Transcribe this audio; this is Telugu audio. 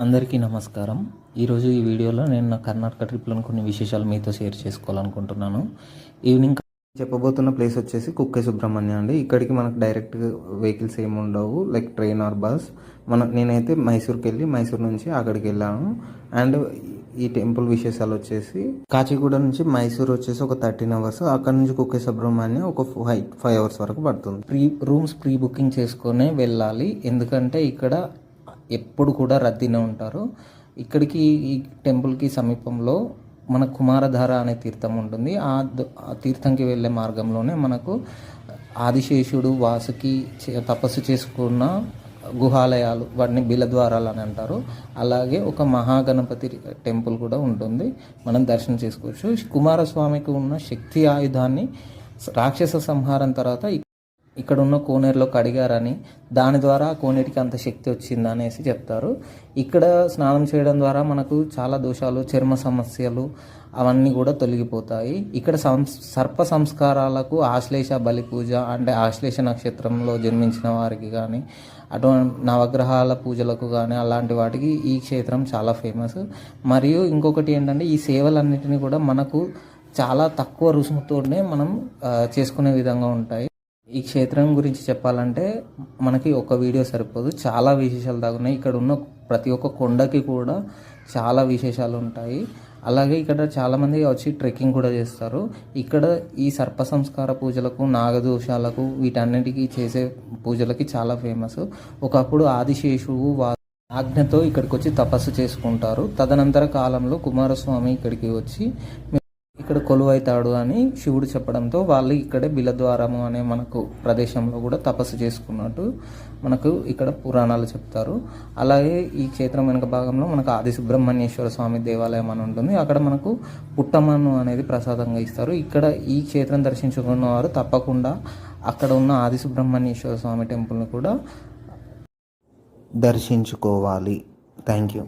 అందరికీ నమస్కారం. ఈరోజు ఈ వీడియోలో నేను నా కర్ణాటక ట్రిప్‌లోని కొన్ని విశేషాలు మీతో షేర్ చేసుకోవాలనుకుంటున్నాను. ఈవినింగ్ చెప్పబోతున్న ప్లేస్ వచ్చేసి కుక్కే సుబ్రహ్మణ్య అండి. ఇక్కడికి మనకు డైరెక్ట్ వెహికల్స్ ఏమి ఉండవు, లైక్ ట్రైన్ ఆర్ బస్. నేనైతే మైసూర్కి వెళ్ళి మైసూర్ నుంచి అక్కడికి వెళ్ళాను. అండ్ ఈ టెంపుల్ విశేషాలు వచ్చేసి కాచిగూడ నుంచి మైసూర్ వచ్చేసి ఒక 13 అవర్స్, అక్కడ నుంచి కుక్కే సుబ్రహ్మణ్య ఒక 5 అవర్స్ వరకు పడుతుంది. రూమ్స్ ప్రీ బుకింగ్ చేసుకొని వెళ్ళాలి, ఎందుకంటే ఇక్కడ ఎప్పుడు కూడా రద్దీనే ఉంటారు. ఇక్కడికి ఈ టెంపుల్కి సమీపంలో మన కుమారధార అనే తీర్థం ఉంటుంది. ఆ తీర్థంకి వెళ్ళే మార్గంలోనే మనకు ఆదిశేషుడు వాసుకి తపస్సు చేసుకున్న గుహాలయాలు, వాటిని బిలద్వారాలు అని అంటారు. అలాగే ఒక మహాగణపతి టెంపుల్ కూడా ఉంటుంది, మనం దర్శనం చేసుకోవచ్చు. కుమారస్వామికి ఉన్న శక్తి ఆయుధాన్ని రాక్షస సంహారం తర్వాత ఇక్కడ ఉన్న కోనేరులో కడిగారని, దాని ద్వారా కోనేటికి అంత శక్తి వచ్చింది అనేసి చెప్తారు. ఇక్కడ స్నానం చేయడం ద్వారా మనకు చాలా దోషాలు, చర్మ సమస్యలు అవన్నీ కూడా తొలగిపోతాయి. ఇక్కడ సర్ప సంస్కారాలకు ఆశ్లేష బలి పూజ, అంటే ఆశ్లేష నక్షత్రంలో జన్మించిన వారికి కానీ, అటువంటి నవగ్రహాల పూజలకు కానీ అలాంటి వాటికి ఈ క్షేత్రం చాలా ఫేమస్. మరియు ఇంకొకటి ఏంటంటే, ఈ సేవలన్నిటినీ కూడా మనకు చాలా తక్కువ రుసుముతోనే మనం చేసుకునే విధంగా ఉంటాయి. ఈ క్షేత్రం గురించి చెప్పాలంటే మనకి ఒక వీడియో సరిపోదు, చాలా విశేషాలు దాగున్నాయి. ఇక్కడ ఉన్న ప్రతి ఒక్క కొండకి కూడా చాలా విశేషాలు ఉంటాయి. అలాగే ఇక్కడ చాలామంది వచ్చి ట్రెక్కింగ్ కూడా చేస్తారు. ఇక్కడ ఈ సర్ప సంస్కార పూజలకు, నాగదోషాలకు, వీటన్నిటికీ చేసే పూజలకి చాలా ఫేమస్. ఒకప్పుడు ఆదిశేషువు ఆజ్ఞతో ఇక్కడికి వచ్చి తపస్సు చేసుకుంటారు. తదనంతర కాలంలో కుమారస్వామి ఇక్కడికి వచ్చి ఇక్కడ కొలువైతాడు అని శివుడు చెప్పడంతో వాళ్ళు ఇక్కడే బిలద్వారము అనే మనకు ప్రదేశంలో కూడా తపస్సు చేసుకున్నట్టు మనకు ఇక్కడ పురాణాలు చెప్తారు. అలాగే ఈ క్షేత్రం వెనుక భాగంలో మనకు ఆది సుబ్రహ్మణ్యేశ్వర స్వామి దేవాలయం అని ఉంటుంది. అక్కడ మనకు పుట్టమన్ను అనేది ప్రసాదంగా ఇస్తారు. ఇక్కడ ఈ క్షేత్రం దర్శించుకున్న వారు తప్పకుండా అక్కడ ఉన్న ఆది సుబ్రహ్మణ్యేశ్వర స్వామి టెంపుల్ని కూడా దర్శించుకోవాలి. Thank you.